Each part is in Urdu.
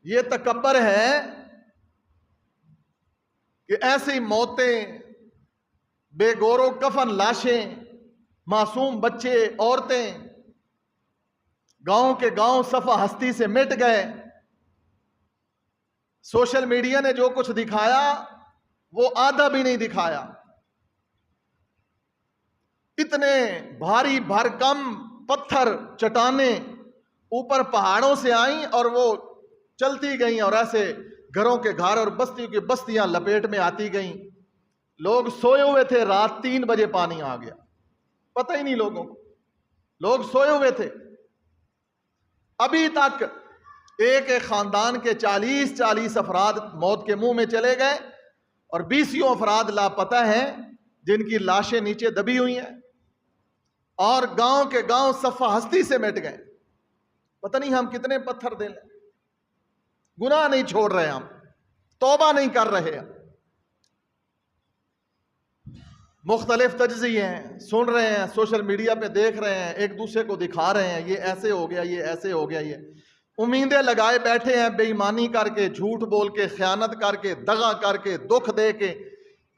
یہ تکبر ہے کہ ایسی موتیں، بے گور و کفن لاشیں، معصوم بچے، عورتیں گاؤں کے گاؤں صفحہ ہستی سے مٹ گئے۔ سوشل میڈیا نے جو کچھ دکھایا وہ آدھا بھی نہیں دکھایا۔ اتنے بھاری بھرکم پتھر چٹانیں اوپر پہاڑوں سے آئیں اور وہ چلتی گئیں، اور ایسے گھروں کے گھر اور بستیوں کی بستیاں لپیٹ میں آتی گئیں۔ لوگ سوئے ہوئے تھے، رات 3 بجے پانی آ گیا، پتہ ہی نہیں لوگوں کو، لوگ سوئے ہوئے تھے۔ ابھی تک ایک خاندان کے 40 افراد موت کے منہ میں چلے گئے اور 20 افراد لاپتہ ہیں جن کی لاشیں نیچے دبی ہوئی ہیں، اور گاؤں کے گاؤں صفحہ ہستی سے مٹ گئے۔ پتہ نہیں ہم کتنے پتھر دے لیں، گناہ نہیں چھوڑ رہے، ہم توبہ نہیں کر رہے۔ مختلف تجزیے ہیں، سن رہے ہیں، سوشل میڈیا پہ دیکھ رہے ہیں، ایک دوسرے کو دکھا رہے ہیں یہ ایسے ہو گیا، یہ ایسے ہو گیا، یہ امیدیں لگائے بیٹھے ہیں، بے ایمانی کر کے، جھوٹ بول کے، خیانت کر کے، دغا کر کے، دکھ دے کے،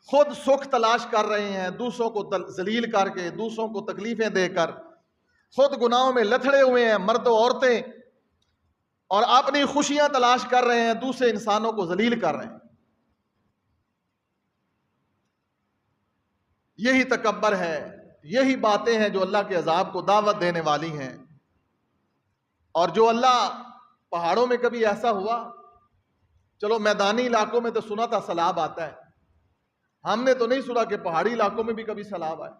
خود سکھ تلاش کر رہے ہیں، دوسروں کو ذلیل کر کے، دوسروں کو تکلیفیں دے کر، خود گناہوں میں لتھڑے ہوئے ہیں مرد و عورتیں، اور اپنی خوشیاں تلاش کر رہے ہیں، دوسرے انسانوں کو ذلیل کر رہے ہیں۔ یہی تکبر ہے، یہی باتیں ہیں جو اللہ کے عذاب کو دعوت دینے والی ہیں۔ اور جو اللہ پہاڑوں میں کبھی ایسا ہوا، چلو میدانی علاقوں میں تو سنا تھا سیلاب آتا ہے، ہم نے تو نہیں سنا کہ پہاڑی علاقوں میں بھی کبھی سیلاب آئے۔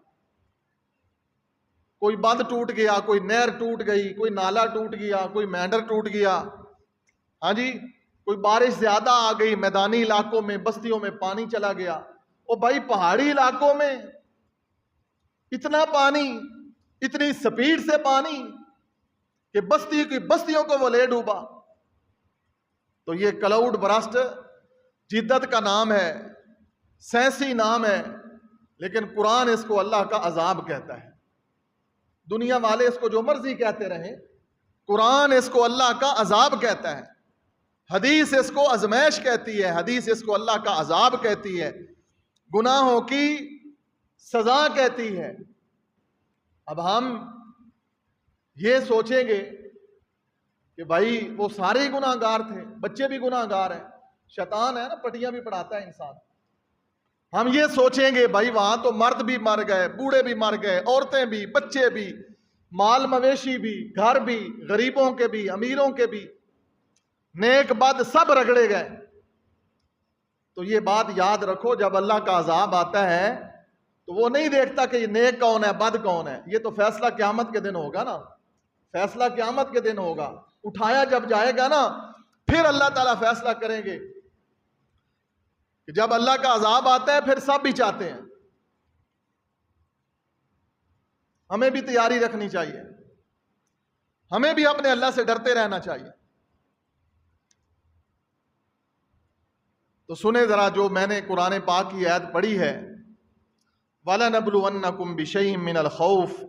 کوئی بند ٹوٹ گیا، کوئی نہر ٹوٹ گئی، کوئی نالا ٹوٹ گیا، کوئی مینڈر ٹوٹ گیا، ہاں جی، کوئی بارش زیادہ آ گئی، میدانی علاقوں میں بستیوں میں پانی چلا گیا۔ او بھائی، پہاڑی علاقوں میں اتنا پانی، اتنی سپیڈ سے پانی کہ بستی کی بستیوں کو وہ لے ڈوبا۔ تو یہ کلاؤڈ برسٹ جدت کا نام ہے، سائنسی نام ہے، لیکن قرآن اس کو اللہ کا عذاب کہتا ہے۔ دنیا والے اس کو جو مرضی کہتے رہیں، قرآن اس کو اللہ کا عذاب کہتا ہے، حدیث اس کو ازمائش کہتی ہے، حدیث اس کو اللہ کا عذاب کہتی ہے، گناہوں کی سزا کہتی ہے۔ اب ہم یہ سوچیں گے کہ بھائی وہ سارے گناہ گار تھے، بچے بھی گناہ گار ہیں، شیطان ہے نا، پٹیاں بھی پڑھاتا ہے انسان۔ ہم یہ سوچیں گے بھائی وہاں تو مرد بھی مر گئے، بوڑھے بھی مر گئے، عورتیں بھی، بچے بھی، مال مویشی بھی، گھر بھی، غریبوں کے بھی، امیروں کے بھی، نیک بد سب رگڑے گئے۔ تو یہ بات یاد رکھو، جب اللہ کا عذاب آتا ہے تو وہ نہیں دیکھتا کہ یہ نیک کون ہے، بد کون ہے، یہ تو فیصلہ قیامت کے دن ہوگا نا، فیصلہ قیامت کے دن ہوگا، اٹھایا جب جائے گا نا، پھر اللہ تعالیٰ فیصلہ کریں گے۔ کہ جب اللہ کا عذاب آتا ہے پھر سب بھی چاہتے ہیں، ہمیں بھی تیاری رکھنی چاہیے، ہمیں بھی اپنے اللہ سے ڈرتے رہنا چاہیے۔ تو سنیں ذرا جو میں نے قرآن پاک کی آیت پڑھی ہے، وَلَنَبْلُوَنَّكُمْ بِشَيْءٍ مِّنَ الْخَوْفِ،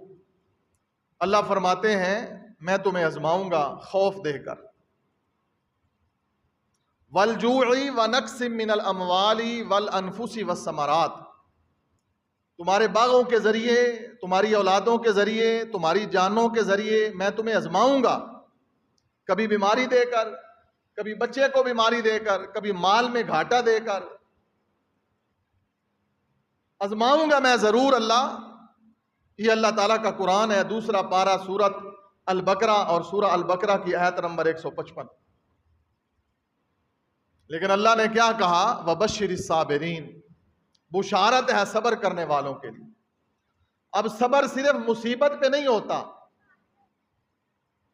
اللہ فرماتے ہیں میں تمہیں آزماؤں گا خوف دے کر، وَالْجُوعِ وَنَقْصٍ مِّنَ الْأَمْوَالِ وَالْأَنفُسِ وَالثَّمَرَاتِ، تمہارے باغوں کے ذریعے، تمہاری اولادوں کے ذریعے، تمہاری جانوں کے ذریعے میں تمہیں آزماؤں گا، کبھی بیماری دے کر، کبھی بچے کو بیماری دے کر، کبھی مال میں گھاٹا دے کر، آزماؤں گا میں ضرور اللہ۔ یہ اللہ تعالیٰ کا قرآن ہے، دوسرا پارہ سورت البقرہ اور سورہ البقرہ کی آیت نمبر 155۔ لیکن اللہ نے کیا کہا؟ وَبَشِّرِ الصَّابِرِينَ، بشارت ہے صبر کرنے والوں کے لیے۔ اب صبر صرف مصیبت پہ نہیں ہوتا،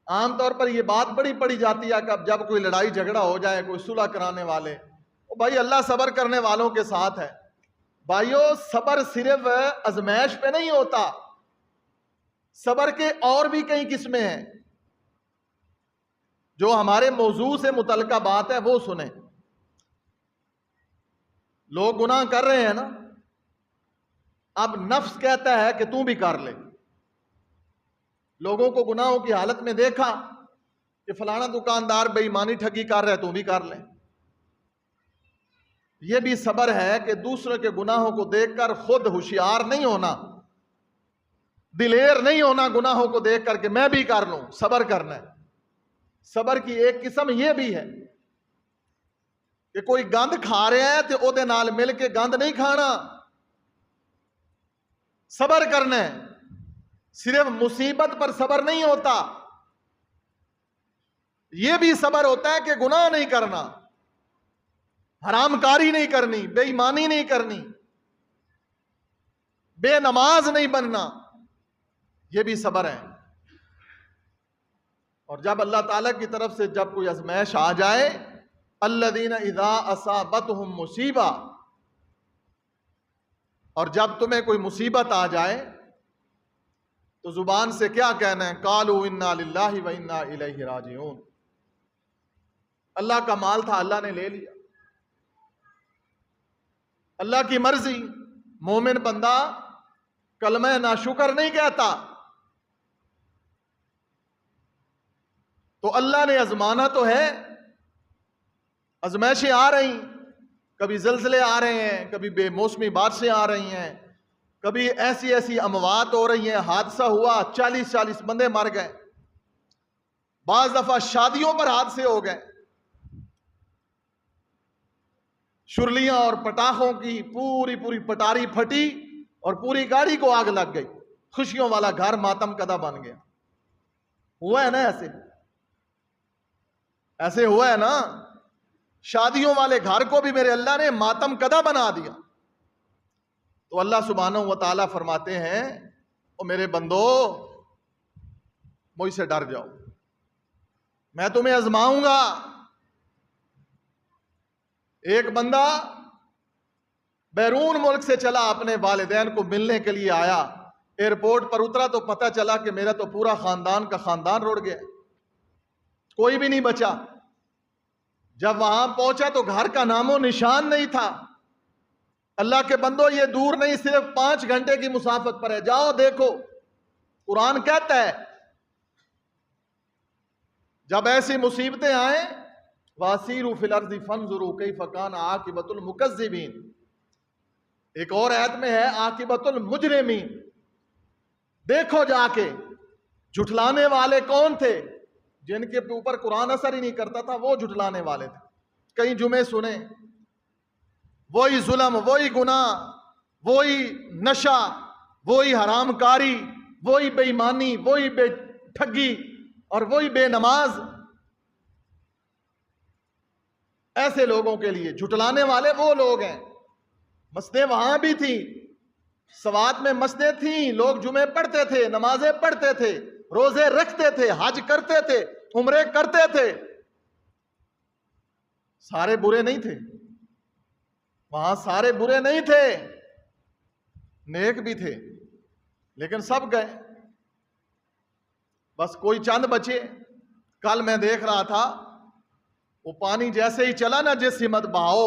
عام طور پر یہ بات بڑی پڑی جاتی ہے کہ اب جب کوئی لڑائی جھگڑا ہو جائے، کوئی صلح کرانے والے، او بھائی اللہ صبر کرنے والوں کے ساتھ ہے۔ بھائیو، صبر صرف ازمائش پہ نہیں ہوتا، صبر کے اور بھی کئی قسمیں ہیں۔ جو ہمارے موضوع سے متعلقہ بات ہے وہ سنیں۔ لوگ گناہ کر رہے ہیں نا، اب نفس کہتا ہے کہ تم بھی کر لے۔ لوگوں کو گناہوں کی حالت میں دیکھا، کہ فلانا دکاندار بے ایمانی ٹھگی کر رہا ہے تو بھی کر لیں. یہ بھی صبر ہے کہ دوسرے کے گناہوں کو دیکھ کر خود ہوشیار نہیں ہونا، دلیر نہیں ہونا گناہوں کو دیکھ کر کہ میں بھی کر لوں. صبر کرنا ہے. صبر کی ایک قسم یہ بھی ہے کہ کوئی گند کھا رہے ہیں تو او دے نال مل کے گند نہیں کھانا، صبر کرنا ہے. صرف مصیبت پر صبر نہیں ہوتا، یہ بھی صبر ہوتا ہے کہ گناہ نہیں کرنا، حرام کاری نہیں کرنی، بے ایمانی نہیں کرنی، بے نماز نہیں بننا. یہ بھی صبر ہے. اور جب اللہ تعالیٰ کی طرف سے جب کوئی آزمائش آ جائے، الذین اذا اصابتہم مصیبہ، اور جب تمہیں کوئی مصیبت آ جائے تو زبان سے کیا کہنا ہے؟ قالوا انا للہ و انا الیہ راجعون. اللہ کا مال تھا، اللہ نے لے لیا، اللہ کی مرضی. مومن بندہ کلمہ ناشکر نہیں کہتا. تو اللہ نے آزمانا تو ہے، آزمائشیں آ رہی، کبھی زلزلے آ رہے ہیں، کبھی بے موسمی بارشیں آ رہی ہیں، کبھی ایسی ایسی اموات ہو رہی ہیں. حادثہ ہوا 40 بندے مر گئے، بعض دفعہ شادیوں پر حادثے ہو گئے، شرلیاں اور پٹاخوں کی پوری پٹاری پھٹی اور پوری گاڑی کو آگ لگ گئی. خوشیوں والا گھر ماتم کدہ بن گیا. ہوا ہے نا ایسے ہوا ہے نا. شادیوں والے گھر کو بھی میرے اللہ نے ماتم کدہ بنا دیا. تو اللہ سبحانہ و تعالیٰ فرماتے ہیں او میرے بندو مجھ سے ڈر جاؤ، میں تمہیں آزماؤں گا. ایک بندہ بیرون ملک سے چلا، اپنے والدین کو ملنے کے لیے آیا، ایئرپورٹ پر اترا تو پتہ چلا کہ میرا تو پورا خاندان کا خاندان رڑ گیا، کوئی بھی نہیں بچا. جب وہاں پہنچا تو گھر کا نام و نشان نہیں تھا. اللہ کے بندو یہ دور نہیں، صرف 5 گھنٹے کی مسافت پر ہے، جاؤ دیکھو. قرآن کہتا ہے جب ایسی مصیبتیں آئیں وَاسِيرُوا فِي الْأَرْضِ فَانْظُرُوا كَيْفَ كَانَ عَاقِبَةُ الْمُكَذِّبِينَ. ایک اور آیت میں ہے عاقبۃ المجرمین. دیکھو جا کے جھٹلانے والے کون تھے، جن کے اوپر قرآن اثر ہی نہیں کرتا تھا، وہ جھٹلانے والے تھے. کئی جمعے سنے، وہی ظلم، وہی گناہ، وہی نشہ، وہی حرام کاری، وہی بے ایمانی، وہی بے ٹھگی اور وہی بے نماز. ایسے لوگوں کے لیے جھٹلانے والے وہ لوگ ہیں. مسجدیں وہاں بھی تھیں، سوات میں مسجدیں تھیں، لوگ جمعے پڑھتے تھے، نمازیں پڑھتے تھے، روزے رکھتے تھے، حج کرتے تھے، عمرے کرتے تھے. سارے برے نہیں تھے وہاں، سارے برے نہیں تھے، نیک بھی تھے، لیکن سب گئے، بس کوئی چند بچے. کل میں دیکھ رہا تھا وہ پانی جیسے ہی چلا نا، جس سمت بہاؤ،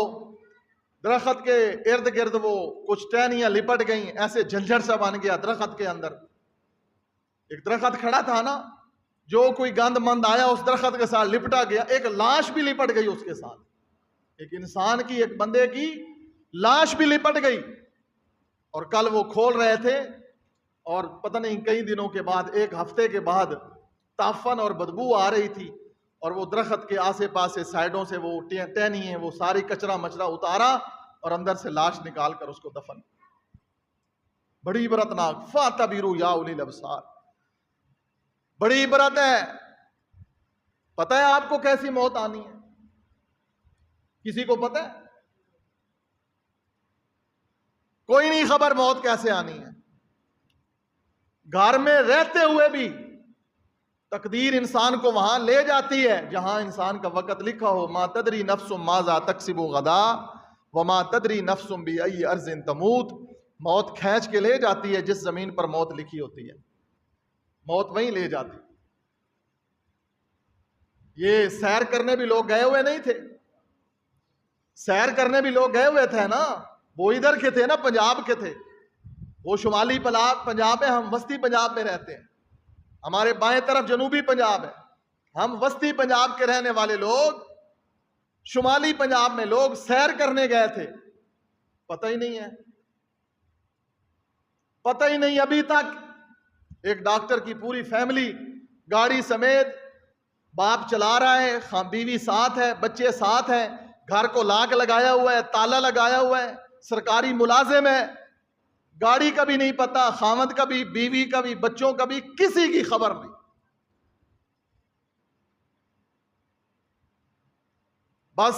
درخت کے ارد گرد وہ کچھ ٹہنیاں لپٹ گئیں، ایسے جھنجھر سا بن گیا درخت کے اندر. ایک درخت کھڑا تھا نا، جو کوئی گند مند آیا اس درخت کے ساتھ لپٹا گیا. ایک لاش بھی لپٹ گئی اس کے ساتھ، ایک انسان کی، ایک بندے کی لاش بھی لپٹ گئی. اور کل وہ کھول رہے تھے اور پتہ نہیں کئی دنوں کے بعد، 1 ہفتے کے بعد تعفن اور بدبو آ رہی تھی. اور وہ درخت کے آسے پاسے سائڈوں سے وہ ٹہنی ہیں، وہ ساری کچرا مچرا اتارا اور اندر سے لاش نکال کر اس کو دفن. بڑی عبرتناک. فَاعْتَبِرُوا يَا أُولِي الْأَبْصَارِ. بڑی عبرت ہے. پتہ ہے آپ کو کیسی موت آنی ہے؟ کسی کو پتہ ہے؟ کوئی نہیں خبر موت کیسے آنی ہے. گھر میں رہتے ہوئے بھی تقدیر انسان کو وہاں لے جاتی ہے جہاں انسان کا وقت لکھا ہو. ما تدری نفس ماذا تکسب غدا وما تدری نفس بأی ارض تموت. موت کھینچ کے لے جاتی ہے جس زمین پر موت لکھی ہوتی ہے، موت وہیں لے جاتی. یہ سیر کرنے بھی لوگ گئے ہوئے نہیں تھے، سیر کرنے بھی لوگ گئے ہوئے تھے نا. وہ ادھر کے تھے نا، پنجاب کے تھے. وہ شمالی پنجاب میں، ہم وسطی پنجاب میں رہتے ہیں. ہمارے بائیں طرف جنوبی پنجاب ہے، ہم وسطی پنجاب کے رہنے والے لوگ شمالی پنجاب میں لوگ سیر کرنے گئے تھے، پتہ ہی نہیں ہے، پتہ ہی نہیں ابھی تک۔ ایک ڈاکٹر کی پوری فیملی گاڑی سمیت، باپ چلا رہا ہے، بیوی ساتھ ہے، بچے ساتھ ہیں، گھر کو لاک لگایا ہوا ہے، تالا لگایا ہوا ہے، سرکاری ملازم ہے، گاڑی کا بھی نہیں پتہ، خاوند کا بھی، بیوی کا بھی، بچوں کا بھی، کسی کی خبر نہیں۔ بس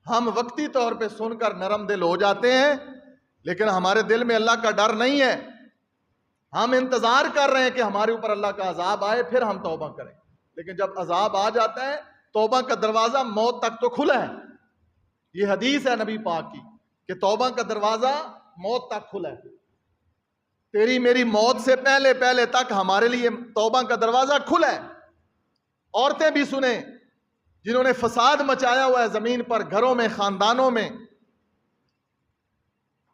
ہم وقتی طور پہ سن کر نرم دل ہو جاتے ہیں، لیکن ہمارے دل میں اللہ کا ڈر نہیں ہے۔ ہم انتظار کر رہے ہیں کہ ہمارے اوپر اللہ کا عذاب آئے، پھر ہم توبہ کریں، لیکن جب عذاب آ جاتا ہے توبہ کا دروازہ موت تک تو کھلا ہے۔ یہ حدیث ہے نبی پاک کی کہ توبہ کا دروازہ موت تک کھلا ہے۔ تیری میری موت سے پہلے پہلے تک ہمارے لیے توبہ کا دروازہ کھلا ہے۔ عورتیں بھی سنیں جنہوں نے فساد مچایا ہوا ہے زمین پر، گھروں میں، خاندانوں میں،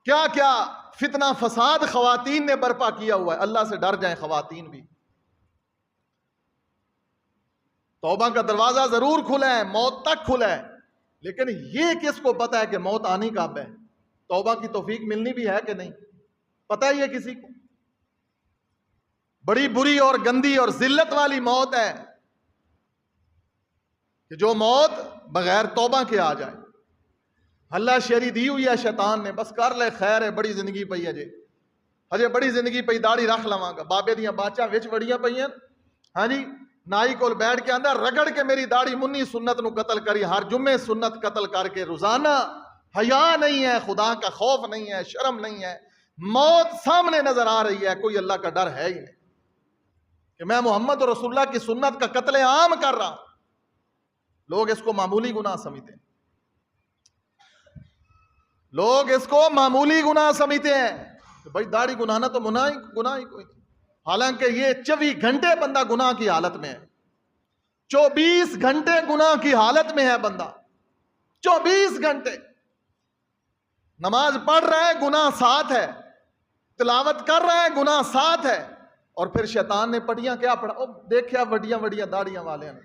کیا کیا فتنہ فساد خواتین نے برپا کیا ہوا ہے۔ اللہ سے ڈر جائیں خواتین بھی۔ توبہ کا دروازہ ضرور کھلا ہے، موت تک کھلا ہے، لیکن یہ کس کو پتا ہے کہ موت آنی کب ہے؟ توبہ کی توفیق ملنی بھی ہے کہ نہیں؟ پتہ ہے یہ کسی کو؟ بڑی بری اور گندی اور ذلت والی موت ہے کہ جو موت بغیر توبہ کے آ جائے۔ اللہ شیری دی ہوئی ہے شیطان نے، بس کر لے خیر ہے، بڑی زندگی پئی ہے جی، ہجے بڑی زندگی پئی، داڑھی رکھ لواں گا، بابے دیاں باچاں وچ بڑیاں پئیاں، ہاں جی، نائی کول بیٹھ کے اندر رگڑ کے میری داڑھی منی سنت نو قتل کری، ہر جمعے سنت قتل کر کے روزانہ۔ حیا نہیں ہے، خدا کا خوف نہیں ہے، شرم نہیں ہے، موت سامنے نظر آ رہی ہے، کوئی اللہ کا ڈر ہے ہی نہیں کہ میں محمد رسول اللہ کی سنت کا قتل عام کر رہا ہوں۔ لوگ اس کو معمولی گناہ سمجھتے ہیں، لوگ اس کو معمولی گناہ سمجھتے ہیں کہ بھائی داڑھی گناہ تو گناہ ہی کوئی نہیں، حالانکہ یہ 24 گھنٹے بندہ گناہ کی حالت میں ہے، 24 گھنٹے گناہ کی حالت میں ہے بندہ، 24 گھنٹے نماز پڑھ رہا ہے، گناہ ساتھ ہے، تلاوت کر رہا ہے، گناہ ساتھ ہے، اور پھر شیطان نے پڑھیاں کیا پڑھا؟ دیکھیا وڈیاں وڈیاں داڑیاں والے نے،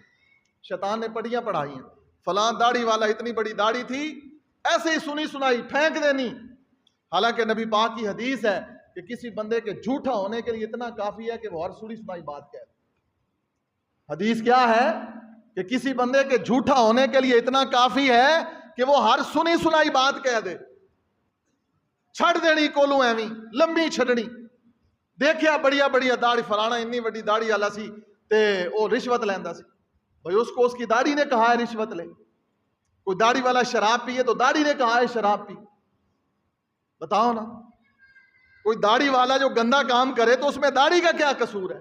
شیطان نے پڑھیاں پڑھائی ہیں، فلاں داڑھی والا اتنی بڑی داڑھی تھی، ایسے ہی سنی سنائی پھینک دینی۔ حالانکہ نبی پاک کی حدیث ہے کہ کسی بندے کے جھوٹا ہونے کے لیے اتنا کافی ہے کہ وہ ہر سنی سنائی بات کہہ دے۔ حدیث کیا ہے کہ کسی بندے کے جھوٹا ہونے کے لیے اتنا کافی ہے کہ وہ ہر سنی سنائی بات کہہ دے، چھڑ دینی کولوں ایویں لمبی چھڑنی۔ دیکھیا بڑیا بڑیا داڑھی، فلانا اتنی بڑی داڑھی والا سی تے وہ رشوت لیندا سی، بھائی اس کو اس کی داڑھی نے کہا ہے رشوت لے۔ کوئی داڑھی والا شراب پیے تو داڑھی نے کہا ہے شراب پی، بتاؤ نا۔ کوئی داڑھی والا جو گندا کام کرے تو اس میں داڑھی کا کیا قصور ہے؟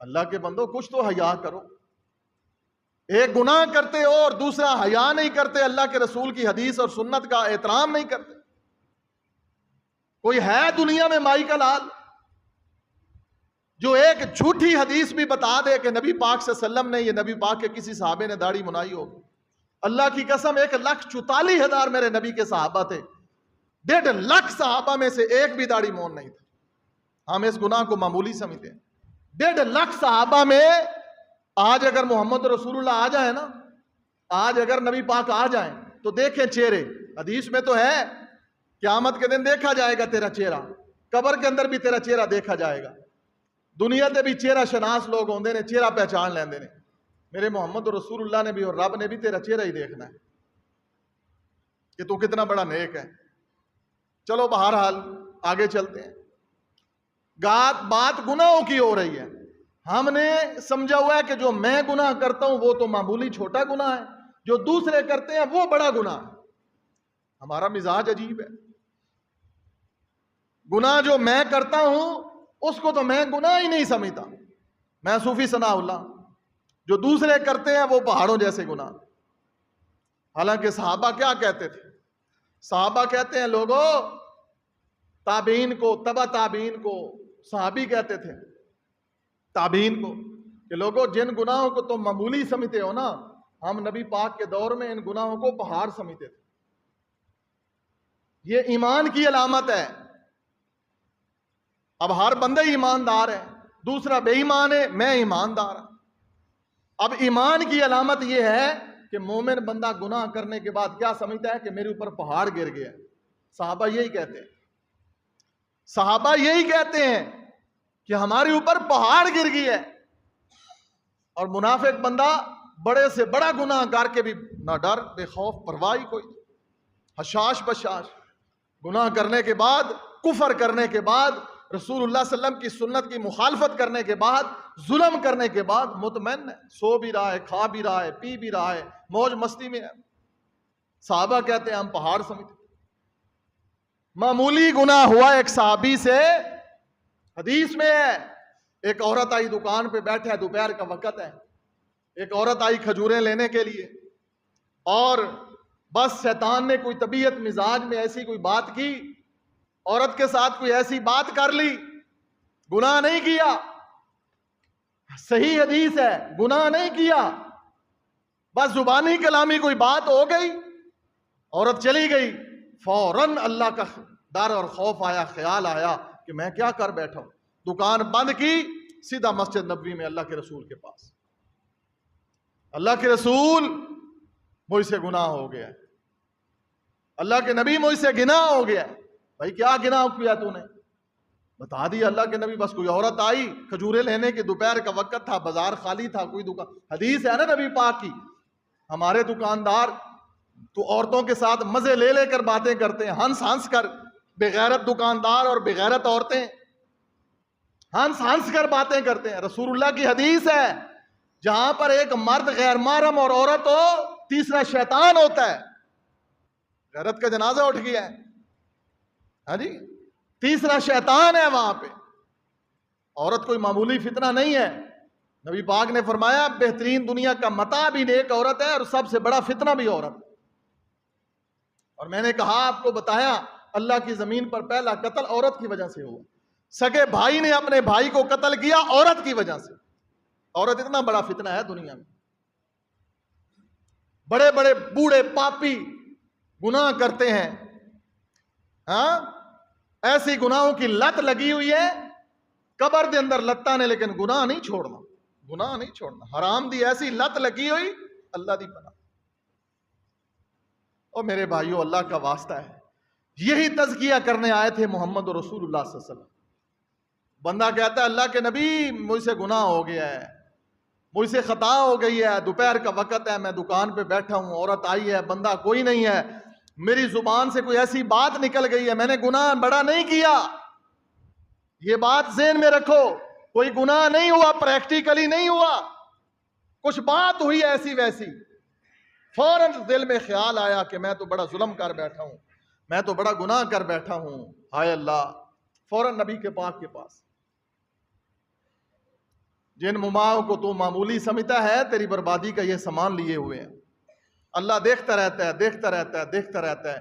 اللہ کے بندو کچھ تو حیا کرو۔ ایک گناہ کرتے ہو اور دوسرا حیا نہیں کرتے، اللہ کے رسول کی حدیث اور سنت کا احترام نہیں کرتے۔ کوئی ہے دنیا میں مائی کا لال جو ایک جھوٹی حدیث بھی بتا دے کہ نبی پاک صلی اللہ علیہ وسلم نے، یہ نبی پاک کے کسی صحابے نے داڑھی منائی ہوگی؟ اللہ کی قسم 1,44,000 میرے نبی کے صحابہ تھے، 1.5 لاکھ صحابہ میں سے ایک بھی داڑھی مون نہیں تھا۔ ہم اس گناہ کو معمولی سمجھتے ہیں۔ 1.5 لاکھ صحابہ میں آج اگر محمد رسول اللہ آ جائیں نا، آج اگر نبی پاک آ جائیں تو دیکھیں چہرے، حدیث میں تو ہے قیامت کے دن دیکھا جائے گا تیرا چہرہ، قبر کے اندر بھی تیرا چہرہ دیکھا جائے گا، دنیا تے بھی چہرہ شناس لوگ ہوندے نے، چہرہ پہچان لیندے نے، میرے محمد رسول اللہ نے بھی اور رب نے بھی تیرا چہرہ ہی دیکھنا ہے کہ تو کتنا بڑا نیک ہے۔ چلو بہرحال آگے چلتے ہیں۔ بات گناہوں کی ہو رہی ہے، ہم نے سمجھا ہوا ہے کہ جو میں گناہ کرتا ہوں وہ تو معمولی چھوٹا گناہ ہے، جو دوسرے کرتے ہیں وہ بڑا گناہ ہے۔ ہمارا مزاج عجیب ہے، گناہ جو میں کرتا ہوں اس کو تو میں گناہ ہی نہیں سمجھتا، میں صوفی ثناء اللہ، جو دوسرے کرتے ہیں وہ پہاڑوں جیسے گناہ۔ حالانکہ صحابہ کیا کہتے تھے؟ صحابہ کہتے ہیں لوگوں، تابعین کو، تبع تابعین کو صحابی کہتے تھے، تابعین کو کہ لوگوں جن گناہوں کو تم معمولی سمجھتے ہو نا، ہم نبی پاک کے دور میں ان گناہوں کو پہاڑ سمجھتے تھے۔ یہ ایمان کی علامت ہے۔ اب ہر بندہ ایماندار ہے، دوسرا بے ایمان ہے، میں ایماندار ہوں۔ اب ایمان کی علامت یہ ہے کہ مومن بندہ گناہ کرنے کے بعد کیا سمجھتا ہے کہ میرے اوپر پہاڑ گر گیا. صحابہ یہی کہتے ہیں، صحابہ یہی کہتے ہیں کہ ہمارے اوپر پہاڑ گر گیا ہے. اور منافق بندہ بڑے سے بڑا گناہ کر کے بھی نہ ڈر بے خوف پرواہی کوئی، حشاش بشاش، گناہ کرنے کے بعد، کفر کرنے کے بعد، رسول اللہ صلی اللہ علیہ وسلم کی سنت کی مخالفت کرنے کے بعد، ظلم کرنے کے بعد مطمئن ہے، سو بھی رہا ہے، کھا بھی رہا ہے، پی بھی رہا ہے، موج مستی میں ہے. صحابہ کہتے ہیں ہم پہاڑ سمجھتے. معمولی گناہ ہوا ایک صحابی سے. حدیث میں ہے ایک عورت آئی دکان پہ بیٹھے ہے، دوپہر کا وقت ہے، ایک عورت آئی کھجوریں لینے کے لیے، اور بس شیطان نے کوئی طبیعت مزاج میں ایسی کوئی بات کی، عورت کے ساتھ کوئی ایسی بات کر لی. گناہ نہیں کیا، صحیح حدیث ہے، گناہ نہیں کیا، بس زبانی کلامی کوئی بات ہو گئی، عورت چلی گئی. فوراً اللہ کا ڈر اور خوف آیا، خیال آیا کہ میں کیا کر بیٹھا ہوں. دکان بند کی، سیدھا مسجد نبوی میں اللہ کے رسول کے پاس. اللہ کے رسول مجھ سے گناہ ہو گیا ہے، اللہ کے نبی مجھ سے گناہ ہو گیا ہے. بھائی کیا گناہ کیا تو نے؟ بتا دیا اللہ کے نبی. بس کوئی عورت آئی کھجورے لینے کی، دوپہر کا وقت تھا، بازار خالی تھا، کوئی دکان. حدیث ہے نا نبی پاک کی، ہمارے دکاندار تو عورتوں کے ساتھ مزے لے لے کر باتیں کرتے ہیں، ہنس ہنس کر. بغیرت دکاندار اور بغیرت عورتیں ہنس ہنس کر باتیں کرتے ہیں. رسول اللہ کی حدیث ہے جہاں پر ایک مرد غیر محرم اور عورت ہو، تیسرا شیطان ہوتا ہے. غیرت کا جنازہ اٹھ گیا ہے، ہاں جی، تیسرا شیطان ہے وہاں پہ. عورت کوئی معمولی فتنہ نہیں ہے. نبی پاک نے فرمایا بہترین دنیا کا متاع بھی نیک عورت ہے، اور سب سے بڑا فتنہ بھی عورت. اور میں نے کہا، آپ کو بتایا، اللہ کی زمین پر پہلا قتل عورت کی وجہ سے ہوا. سگے بھائی نے اپنے بھائی کو قتل کیا عورت کی وجہ سے. عورت اتنا بڑا فتنہ ہے دنیا میں. بڑے بڑے بوڑھے پاپی گناہ کرتے ہیں، ہاں، ایسی گناہوں کی لت لگی ہوئی ہے قبر دے اندر لتاں نے، لیکن گناہ نہیں چھوڑنا، گناہ نہیں چھوڑنا. حرام دی ایسی لت لگی ہوئی، اللہ دی پناہ. اور میرے بھائیوں، اللہ کا واسطہ ہے، یہی تزکیہ کرنے آئے تھے محمد رسول اللہ صلی اللہ علیہ وسلم. بندہ کہتا ہے اللہ کے نبی مجھ سے گناہ ہو گیا ہے، مجھ سے خطا ہو گئی ہے، دوپہر کا وقت ہے، میں دکان پہ بیٹھا ہوں، عورت آئی ہے، بندہ کوئی نہیں ہے، میری زبان سے کوئی ایسی بات نکل گئی ہے، میں نے گناہ بڑا نہیں کیا. یہ بات ذہن میں رکھو، کوئی گناہ نہیں ہوا، پریکٹیکلی نہیں ہوا، کچھ بات ہوئی ایسی ویسی. فوراً دل میں خیال آیا کہ میں تو بڑا ظلم کر بیٹھا ہوں، میں تو بڑا گناہ کر بیٹھا ہوں، ہائے اللہ. فوراً نبی کے پاک کے پاس. جن مماؤں کو تو معمولی سمجھتا ہے، تیری بربادی کا یہ سامان لیے ہوئے ہیں. اللہ دیکھتا رہتا ہے، دیکھتا رہتا ہے، دیکھتا رہتا ہے.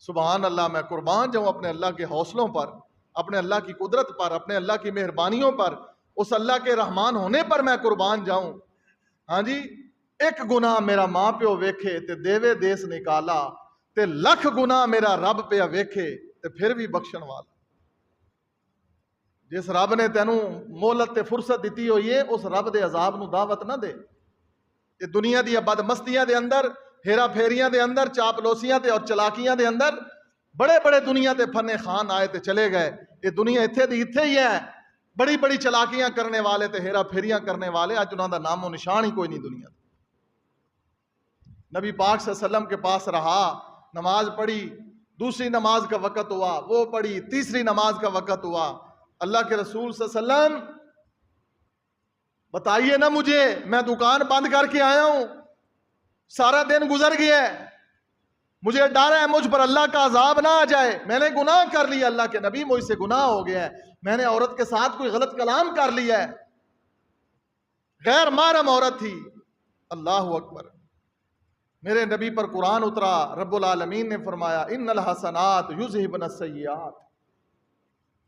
سبحان اللہ، میں قربان جاؤں اپنے اللہ کے حوصلوں پر، اپنے اللہ کی قدرت پر، اپنے اللہ کی مہربانیوں پر، اس اللہ کے رحمان ہونے پر میں قربان جاؤں. ہاں جی، ایک گناہ میرا ماں پیو ویکھے تے دیوے دیس نکالا، تے لکھ گناہ میرا رب پہ ویکھے تے پھر بھی بخشن والا. جس رب نے تینوں مہلت تے فرصت دیتی ہوئی ہے، اس رب دے عذاب نو دعوت نہ دے. کہ دنیا دی بد مستیاں دے اندر، ہیرا پھیریاں دے اندر، چاپلوسیاں تے اور چلاکیاں دے اندر بڑے بڑے دنیا تے فن خان آئے تے چلے گئے. یہ دنیا اتھے دی اتھے ہی ہے. بڑی بڑی چلاکیاں کرنے والے تے ہیرا پھیریاں کرنے والے اج انہاں دا نام و نشان ہی کوئی نہیں دنیا تے. نبی پاک صلی اللہ علیہ وسلم کے پاس رہا، نماز پڑھی، دوسری نماز کا وقت ہوا، وہ پڑھی، تیسری نماز کا وقت ہوا. اللہ کے رسول صلی اللہ علیہ وسلم، بتائیے نا مجھے، میں دکان بند کر کے آیا ہوں، سارا دن گزر گیا ہے، مجھے ڈر ہے مجھ پر اللہ کا عذاب نہ آ جائے، میں نے گناہ کر لیا. اللہ کے نبی مجھ سے گناہ ہو گیا ہے، میں نے عورت کے ساتھ کوئی غلط کلام کر لیا ہے، غیر محرم عورت تھی. اللہ اکبر. میرے نبی پر قرآن اترا، رب العالمین نے فرمایا ان الحسنات یذہبن السیئات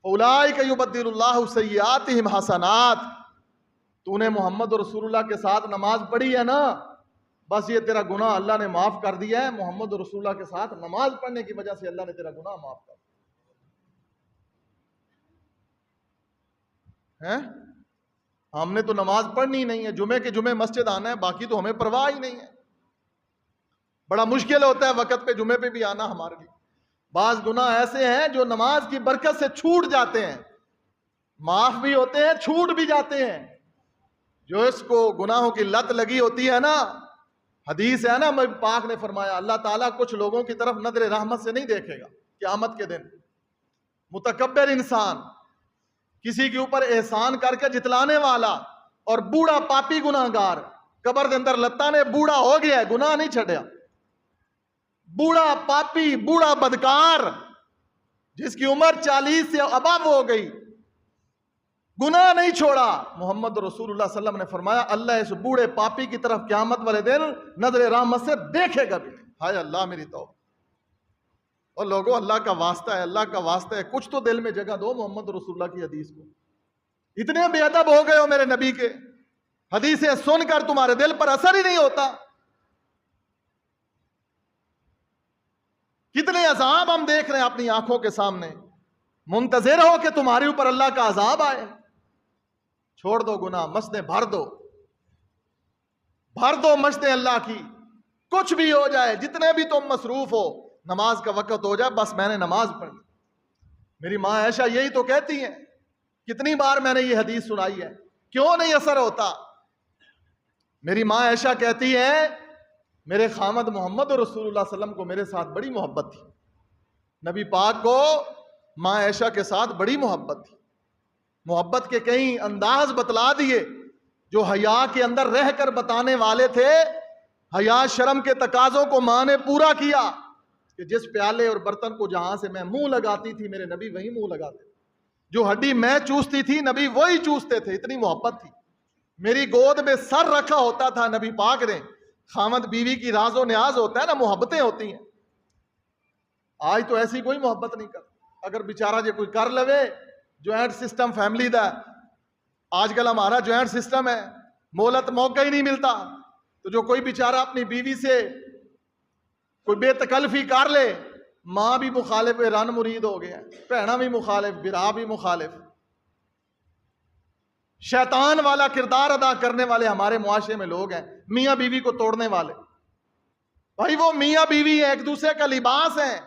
اولئک یبدل اللہ سیئاتہم حسنات. تو نے محمد رسول اللہ کے ساتھ نماز پڑھی ہے نا، بس یہ تیرا گناہ اللہ نے معاف کر دیا ہے. محمد رسول اللہ کے ساتھ نماز پڑھنے کی وجہ سے اللہ نے تیرا گناہ معاف کر دیا ہے. ہم نے تو نماز پڑھنی ہی نہیں ہے، جمعے کے جمعے مسجد آنا ہے، باقی تو ہمیں پرواہ ہی نہیں ہے۔ بڑا مشکل ہوتا ہے وقت پہ جمعے پہ بھی آنا ہمارے لیے۔ بعض گناہ ایسے ہیں جو نماز کی برکت سے چھوٹ جاتے ہیں، معاف بھی ہوتے ہیں، چھوٹ بھی جاتے ہیں۔ جو اس کو گناہوں کی لت لگی ہوتی ہے نا، حدیث ہے نا، نبی پاک نے فرمایا اللہ تعالیٰ کچھ لوگوں کی طرف نظر رحمت سے نہیں دیکھے گا قیامت کے دن۔ متکبر انسان، کسی کے اوپر احسان کر کے جتلانے والا، اور بوڑھا پاپی گناہگار، قبر کے اندر لتا نے بوڑھا ہو گیا ہے، گناہ نہیں چھڑیا، بوڑھا پاپی، بوڑھا بدکار، جس کی عمر 40 سے ابو ہو گئی، گناہ نہیں چھوڑا۔ محمد رسول اللہ صلی اللہ علیہ وسلم نے فرمایا اللہ اس بوڑھے پاپی کی طرف قیامت والے دن نظر رحمت سے دیکھے گا بھی نہیں۔ ہائے اللہ میری توبہ۔ اور لوگوں، اللہ کا واسطہ ہے، اللہ کا واسطہ ہے، کچھ تو دل میں جگہ دو محمد رسول اللہ کی حدیث کو۔ اتنے بے ادب ہو گئے ہو میرے نبی کے، حدیثیں سن کر تمہارے دل پر اثر ہی نہیں ہوتا۔ کتنے عذاب ہم دیکھ رہے ہیں اپنی آنکھوں کے سامنے، منتظر ہو کہ تمہارے اوپر اللہ کا عذاب آئے۔ چھوڑ دو گناہ، مسجدیں بھر دو، بھر دو مسجدیں اللہ کی، کچھ بھی ہو جائے، جتنے بھی تم مصروف ہو، نماز کا وقت ہو جائے بس میں نے نماز پڑھی۔ میری ماں عائشہ یہی تو کہتی ہیں، کتنی بار میں نے یہ حدیث سنائی ہے، کیوں نہیں اثر ہوتا؟ میری ماں عائشہ کہتی ہے میرے خامد محمد رسول اللہ صلی اللہ علیہ وسلم کو میرے ساتھ بڑی محبت تھی، نبی پاک کو ماں عائشہ کے ساتھ بڑی محبت تھی۔ محبت کے کئی انداز بتلا دیے جو حیا کے اندر رہ کر بتانے والے تھے۔ حیا شرم کے تقاضوں کو ماں نے پورا کیا کہ جس پیالے اور برتن کو جہاں سے میں منہ لگاتی تھی میرے نبی وہی منہ لگاتے تھے، جو ہڈی میں چوستی تھی نبی وہی چوستے تھے، اتنی محبت تھی۔ میری گود میں سر رکھا ہوتا تھا نبی پاک نے۔ خامد بیوی کی راز و نیاز ہوتا ہے نا، محبتیں ہوتی ہیں۔ آج تو ایسی کوئی محبت نہیں کرتا، اگر بیچارہ جے کوئی کر لوے جوائنٹ سسٹم فیملی دا، آج کل ہمارا جوائنٹ سسٹم ہے، مولت موقع ہی نہیں ملتا، تو جو کوئی بیچارہ اپنی بیوی سے کوئی بے تکلفی کر لے، ماں بھی مخالف، رن مرید ہو گیا، بہنا بھی مخالف، برا بھی مخالف، شیطان والا کردار ادا کرنے والے ہمارے معاشرے میں لوگ ہیں، میاں بیوی کو توڑنے والے۔ بھائی وہ میاں بیوی ہیں، ایک دوسرے کا لباس ہیں،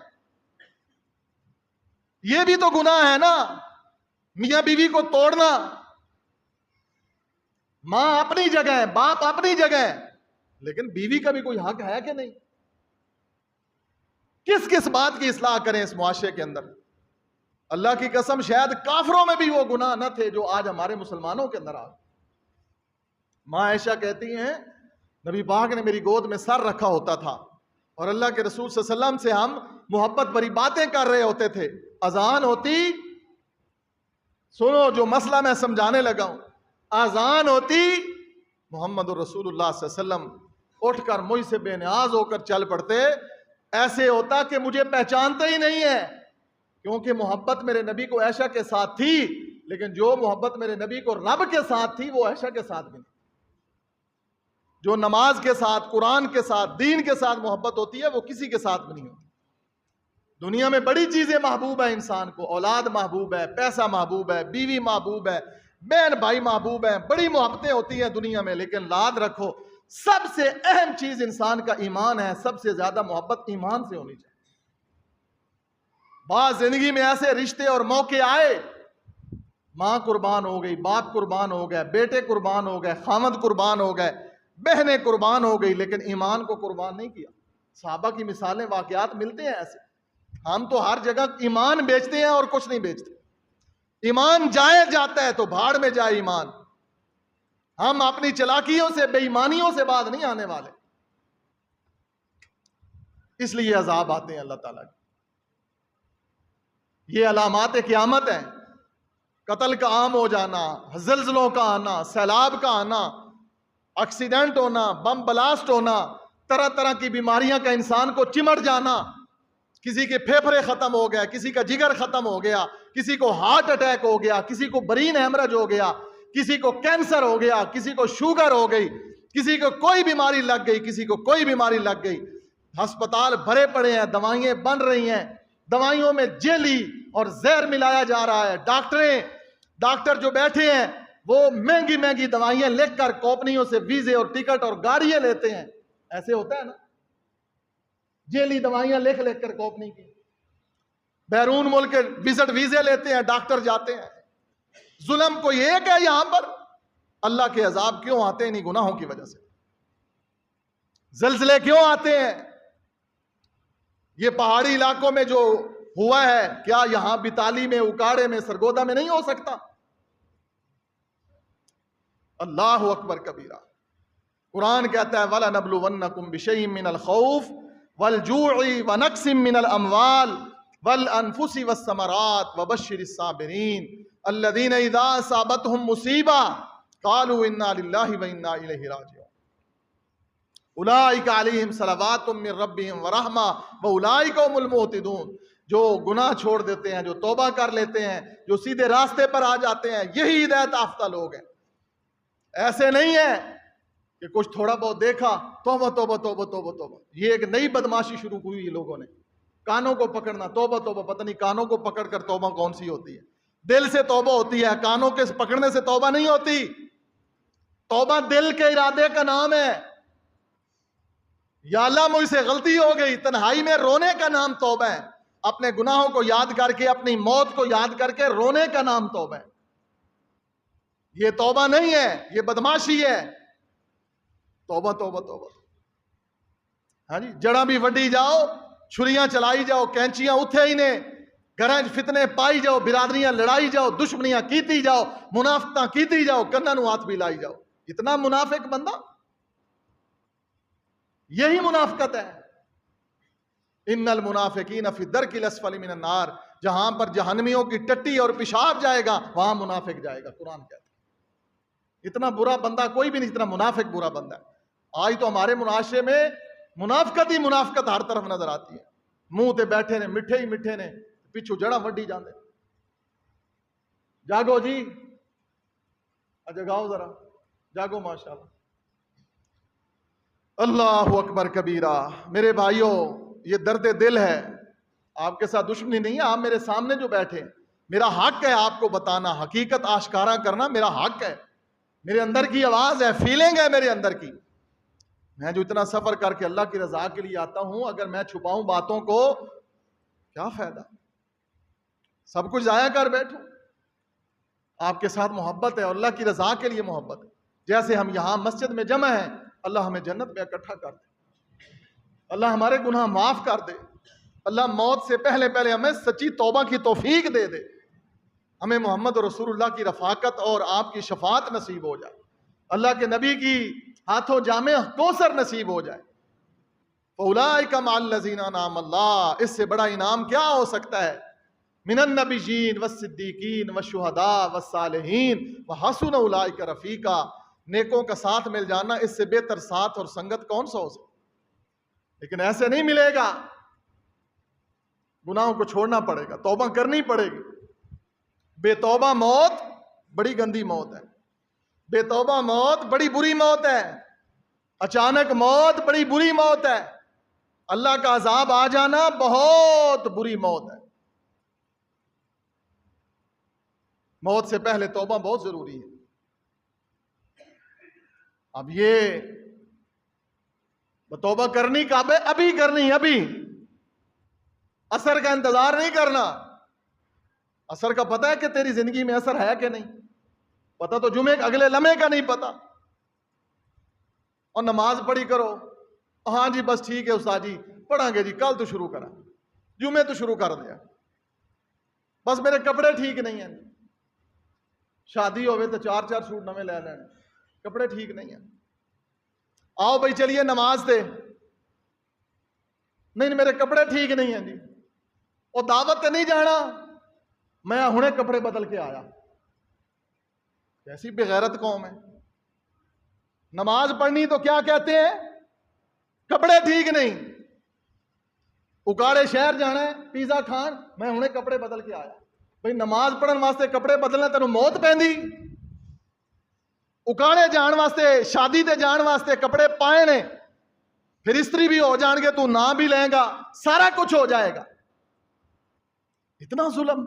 یہ بھی تو گناہ ہے نا، میاں بیوی کو توڑنا۔ ماں اپنی جگہ ہے، باپ اپنی جگہ ہے، لیکن بیوی کا بھی کوئی حق ہے کہ نہیں؟ کس کس بات کی اصلاح کریں اس معاشرے کے اندر؟ اللہ کی قسم شاید کافروں میں بھی وہ گناہ نہ تھے جو آج ہمارے مسلمانوں کے اندر آ۔ ماں عائشہ کہتی ہیں نبی پاک نے میری گود میں سر رکھا ہوتا تھا اور اللہ کے رسول صلی اللہ علیہ وسلم سے ہم محبت بھری باتیں کر رہے ہوتے تھے، اذان ہوتی، سنو جو مسئلہ میں سمجھانے لگا ہوں، اذان ہوتی، محمد رسول اللہ صلی اللہ علیہ وسلم اٹھ کر مجھ سے بے نیاز ہو کر چل پڑتے، ایسے ہوتا کہ مجھے پہچانتے ہی نہیں ہے، کیونکہ محبت میرے نبی کو عائشہ کے ساتھ تھی، لیکن جو محبت میرے نبی کو رب کے ساتھ تھی وہ عائشہ کے ساتھ بھی نہیں۔ جو نماز کے ساتھ، قرآن کے ساتھ، دین کے ساتھ محبت ہوتی ہے وہ کسی کے ساتھ بھی نہیں ہوتی۔ دنیا میں بڑی چیزیں محبوب ہیں انسان کو، اولاد محبوب ہے، پیسہ محبوب ہے، بیوی محبوب ہے، بہن بھائی محبوب ہیں، بڑی محبتیں ہوتی ہیں دنیا میں، لیکن یاد رکھو سب سے اہم چیز انسان کا ایمان ہے، سب سے زیادہ محبت ایمان سے ہونی چاہیے۔ بعض زندگی میں ایسے رشتے اور موقع آئے، ماں قربان ہو گئی، باپ قربان ہو گئے، بیٹے قربان ہو گئے، خامد قربان ہو گئے، بہنیں قربان ہو گئی، لیکن ایمان کو قربان نہیں کیا۔ صحابہ کی مثالیں، واقعات ملتے ہیں ایسے۔ ہم تو ہر جگہ ایمان بیچتے ہیں اور کچھ نہیں بیچتے۔ ایمان جائے جاتا ہے تو بھاڑ میں جائے ایمان۔ ہم اپنی چلاکیوں سے، بے ایمانیوں سے بعد نہیں آنے والے، اس لیے عذاب آتے ہیں اللہ تعالیٰ کے۔ یہ علامات قیامت ہیں، قتل کا عام ہو جانا، زلزلوں کا آنا، سیلاب کا آنا، ایکسیڈنٹ ہونا، بم بلاسٹ ہونا، طرح طرح کی بیماریاں کا انسان کو چمٹ جانا، کسی کے پھیپھڑے ختم ہو گیا، کسی کا جگر ختم ہو گیا، کسی کو ہارٹ اٹیک ہو گیا، کسی کو برین ہیمرج ہو گیا، کسی کو کینسر ہو گیا، کسی کو شوگر ہو گئی، کسی کو کوئی بیماری لگ گئی، کسی کو کوئی بیماری لگ گئی۔ ہسپتال بھرے پڑے ہیں، دوائیں بن رہی ہیں، دوائیوں میں جیلی اور زہر ملایا جا رہا ہے۔ ڈاکٹر جو بیٹھے ہیں وہ مہنگی مہنگی دوائیاں لکھ کر کمپنیوں سے ویزے اور ٹکٹ اور گاڑیاں لیتے ہیں. ایسے ہوتا ہے نا, جیلی دوائیاں لکھ کر کمپنی کی, بیرون ملک کے وزٹ ویزے لیتے ہیں, ڈاکٹر جاتے ہیں. ظلم کوئی ایک ہے یہاں پر. اللہ کے عذاب کیوں آتے ہیں؟ انہیں گناہوں کی وجہ سے. زلزلے کیوں آتے ہیں؟ یہ پہاڑی علاقوں میں جو ہوا ہے, کیا یہاں بتالی میں, اکاڑے میں, سرگودا میں نہیں ہو سکتا؟ اللہ اکبر کبیرہ. قرآن کہتا ہے وَلَنَبْلُوَنَّكُمْ بِشَيْءٍ مِّنَ الْخَوْفِ وَالْجُوعِ وَنَقْصٍ مِّنَ الْأَمْوَالِ وَالْأَنفُسِ وَالثَّمَرَاتِ وَبَشِّرِ الصَّابِرِينَ الَّذِينَ إِذَا أَصَابَتْهُمْ مُصِيبَةٌ قَالُوا إِنَّا لِلَّهِ وَإِنَّا إِلَيْهِ رَاجِعُونَ أُولَٰئِكَ عَلَيْهِمْ صَلَوَاتٌ مِّن رَّبِّهِمْ وَرَحْمَةٌ وَأُولَٰئِكَ هُمُ الْمُهْتَدُونَ. جو گناہ چھوڑ دیتے ہیں, جو توبہ کر لیتے ہیں, جو سیدھے راستے پر آ جاتے ہیں, یہی ہدایت یافتہ لوگ ہیں. ایسے نہیں ہے کہ کچھ تھوڑا بہت دیکھا توبہ توبہ توبہ توبہ توبہ. یہ ایک نئی بدماشی شروع ہوئی ہے لوگوں نے. کانوں کو پکڑنا, توبہ توبہ. پتہ نہیں کانوں کو پکڑ کر توبہ کون سی ہوتی ہے؟ دل سے توبہ ہوتی ہے, کانوں کے پکڑنے سے توبہ نہیں ہوتی. توبہ دل کے ارادے کا نام ہے. یا اللہ مجھ سے غلطی ہو گئی, تنہائی میں رونے کا نام توبہ ہے. اپنے گناہوں کو یاد کر کے, اپنی موت کو یاد کر کے رونے کا نام توبہ ہے. یہ توبہ نہیں ہے, یہ بدماشی ہے. توبہ توبہ توبہ. ہاں جی, جڑاں بھی وڈی جاؤ, چھریاں چلائی جاؤ, کینچیاں اتھے ہی نے, گرج فتنے پائی جاؤ, برادریاں لڑائی جاؤ, دشمنیاں کیتی جاؤ, منافقتاں کیتی جاؤ, کناں نو ہاتھ بھی لائی جاؤ. اتنا منافق بندہ, یہی منافقت ہے. ان المنافقین فی الدرک الاسفل من النار. جہاں پر جہنمیوں کی ٹٹی اور پیشاب جائے گا, وہاں منافق جائے گا. قرآن کہتا ہے اتنا برا بندہ کوئی بھی نہیں جتنا منافق برا بندہ ہے. آج تو ہمارے معاشرے میں منافقت ہی منافقت ہر طرف نظر آتی ہے. منہ تے بیٹھے نے, مٹھے ہی مٹھے نے, پچھو جڑا وڈی جاندے. جاگو جی, جگاؤ ذرا, جاگو ماشاءاللہ. اللہ اکبر کبیرہ. میرے بھائیوں, یہ درد دل ہے. آپ کے ساتھ دشمنی نہیں ہے, آپ میرے سامنے جو بیٹھے, میرا حق ہے آپ کو بتانا, حقیقت آشکارا کرنا میرا حق ہے. میرے اندر کی آواز ہے, فیلنگ ہے میرے اندر کی. میں جو اتنا سفر کر کے اللہ کی رضا کے لیے آتا ہوں, اگر میں چھپاؤں باتوں کو کیا فائدہ؟ سب کچھ ضائع کر بیٹھوں. آپ کے ساتھ محبت ہے, اور اللہ کی رضا کے لیے محبت ہے. جیسے ہم یہاں مسجد میں جمع ہیں, اللہ ہمیں جنت میں اکٹھا کر دے. اللہ ہمارے گناہ معاف کر دے. اللہ موت سے پہلے پہلے ہمیں سچی توبہ کی توفیق دے دے. ہمیں محمد رسول اللہ کی رفاقت اور آپ کی شفاعت نصیب ہو جائے. اللہ کے نبی کی ہاتھوں جامع کوثر نصیب ہو جائے. فَأُولَٰئِكَ مَعَ الَّذِينَ أَنْعَمَ اللَّهُ. اس سے بڑا انعام کیا ہو سکتا ہے؟ مِنَ النَّبِيِّينَ وَالصِّدِّيقِينَ وَالشُّهَدَاءِ وَالصَّالِحِينَ وَحَسُنَ أُولَٰئِكَ رَفِيقًا. نیکوں کا ساتھ مل جانا, اس سے بہتر ساتھ اور سنگت کون سا ہو سکتا؟ لیکن ایسے نہیں ملے گا. گناہوں کو چھوڑنا پڑے گا, توبہ کرنی پڑے گی. بے توبہ موت بڑی گندی موت ہے. بے توبہ موت بڑی بری موت ہے. اچانک موت بڑی بری موت ہے. اللہ کا عذاب آ جانا بہت بری موت ہے. موت سے پہلے توبہ بہت ضروری ہے. اب یہ توبہ کرنی کب ہے؟ ابھی کرنی, ابھی. اثر کا انتظار نہیں کرنا. اثر کا پتہ ہے کہ تیری زندگی میں اثر ہے کہ نہیں؟ پتہ تو جمعے اگلے لمحے کا نہیں پتہ. اور نماز پڑھی کرو, ہاں جی بس ٹھیک ہے استاد جی پڑھیں گے جی, کل تو شروع کرا, جمعے تو شروع کر دیا. بس میرے کپڑے ٹھیک نہیں ہیں, شادی ہوئے تو 4 سوٹ نویں لے لینے, کپڑے ٹھیک نہیں ہیں. آؤ بھائی چلیے نماز دے, نہیں میرے کپڑے ٹھیک نہیں ہیں جی. اور دعوت تے نہیں جانا, میں ہنے کپڑے بدل کے آیا. کیسی بغیرت قوم ہے. نماز پڑھنی تو کیا کہتے ہیں؟ کپڑے ٹھیک نہیں. اکاڑے شہر جانا ہے پیزا کھان, میں ہنے کپڑے بدل کے آیا. بھئی نماز پڑھن واسطے کپڑے بدلنے تینوں موت پیندی؟ اکاڑے جان واسطے, شادی تے جان واسطے کپڑے پائے نے, پھر استری بھی ہو جان گے, تو نہ بھی لیں گا, سارا کچھ ہو جائے گا. اتنا ظلم.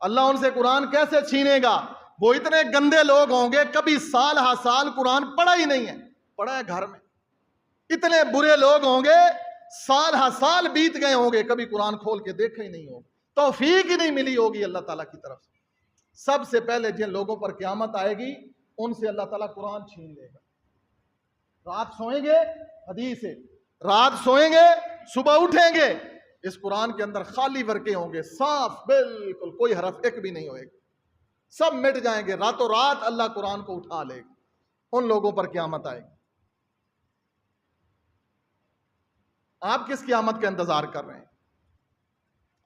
اللہ ان سے قرآن کیسے چھینے گا؟ وہ اتنے گندے لوگ ہوں گے کبھی سال ہا سال قرآن پڑھا ہی نہیں ہے، پڑھا ہے گھر میں۔ اتنے برے لوگ ہوں گے سال ہا سال بیت گئے ہوں گے کبھی قرآن کھول کے دیکھا ہی نہیں ہوگا، توفیق ہی نہیں ملی ہوگی اللہ تعالیٰ کی طرف سے۔ سب سے پہلے جن لوگوں پر قیامت آئے گی ان سے اللہ تعالیٰ قرآن چھین لے گا۔ رات سوئیں گے، حدیث ہے، رات سوئیں گے صبح اٹھیں گے، اس قرآن کے اندر خالی ورقے ہوں گے، صاف بالکل کوئی حرف ایک بھی نہیں ہوئے گا، سب مٹ جائیں گے، راتوں رات اللہ قرآن کو اٹھا لے گا۔ ان لوگوں پر قیامت آئے گی۔ آپ کس قیامت کا انتظار کر رہے ہیں؟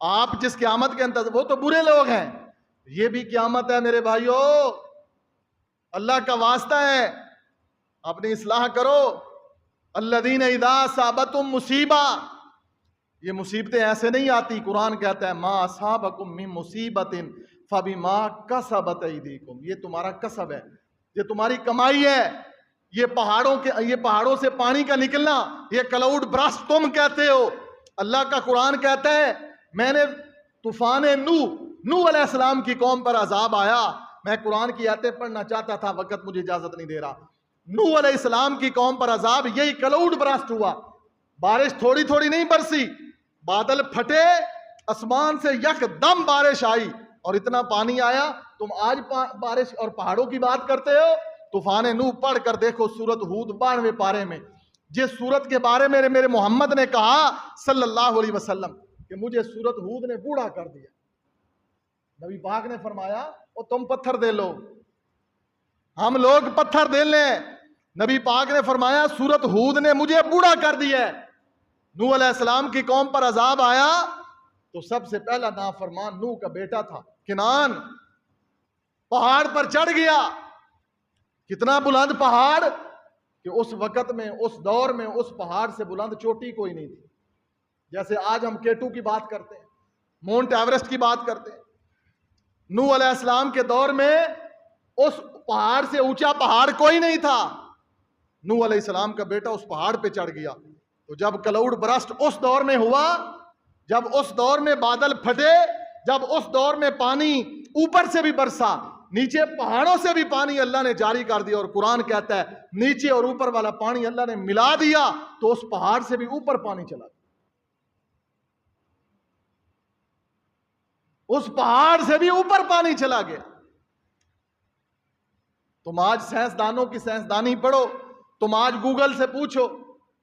آپ جس قیامت کے انتظار، وہ تو برے لوگ ہیں، یہ بھی قیامت ہے میرے بھائیو، اللہ کا واسطہ ہے، اپنی اصلاح کرو۔ الذین اذا اصابتہم مصیبہ، یہ مصیبتیں ایسے نہیں آتی، قرآن کہتا ہے ما اصابکم من مصیبت فبما کسبت ایدیکم، یہ تمہارا کسب ہے، یہ تمہاری کمائی ہے، یہ پہاڑوں سے پانی کا نکلنا، یہ کلاؤڈ برسٹ تم کہتے ہو۔ اللہ کا قرآن کہتا ہے میں نے طوفان نوح علیہ السلام کی قوم پر عذاب آیا، میں قرآن کی آیتیں پڑھنا چاہتا تھا، وقت مجھے اجازت نہیں دے رہا۔ نوح علیہ السلام کی قوم پر عذاب یہی کلاؤڈ برسٹ ہوا، بارش تھوڑی تھوڑی نہیں برسی، بادل پھٹے، آسمان سے یک دم بارش آئی اور اتنا پانی آیا۔ تم آج بارش اور پہاڑوں کی بات کرتے ہو؟ طوفان نوح پڑھ کر دیکھو سورت ہود 92 پارے میں، جس سورت کے بارے میں میرے محمد نے کہا صلی اللہ علیہ وسلم کہ مجھے سورت ہود نے بوڑھا کر دیا، نبی پاک نے فرمایا او تم پتھر دے لو، ہم لوگ پتھر دے لیں، نبی پاک نے فرمایا سورت ہود نے مجھے بوڑھا کر دیا ہے۔ نوح علیہ السلام کی قوم پر عذاب آیا تو سب سے پہلا نافرمان نوح کا بیٹا تھا کنعان، پہاڑ پر چڑھ گیا، کتنا بلند پہاڑ کہ اس وقت میں، اس دور میں اس پہاڑ سے بلند چوٹی کوئی نہیں تھی۔ جیسے آج ہم K2 کی بات کرتے ہیں، مونٹ ایورسٹ کی بات کرتے ہیں، نوح علیہ السلام کے دور میں اس پہاڑ سے اونچا پہاڑ کوئی نہیں تھا۔ نوح علیہ السلام کا بیٹا اس پہاڑ پہ چڑھ گیا تو جب کلاؤڈ برسٹ اس دور میں ہوا، جب اس دور میں بادل پھٹے، جب اس دور میں پانی اوپر سے بھی برسا، نیچے پہاڑوں سے بھی پانی اللہ نے جاری کر دیا، اور قرآن کہتا ہے نیچے اور اوپر والا پانی اللہ نے ملا دیا تو اس پہاڑ سے بھی اوپر پانی چلا گیا، اس پہاڑ سے بھی اوپر پانی چلا گیا۔ تم آج سائنسدانوں کی سائنسدانی پڑھو، تم آج گوگل سے پوچھو،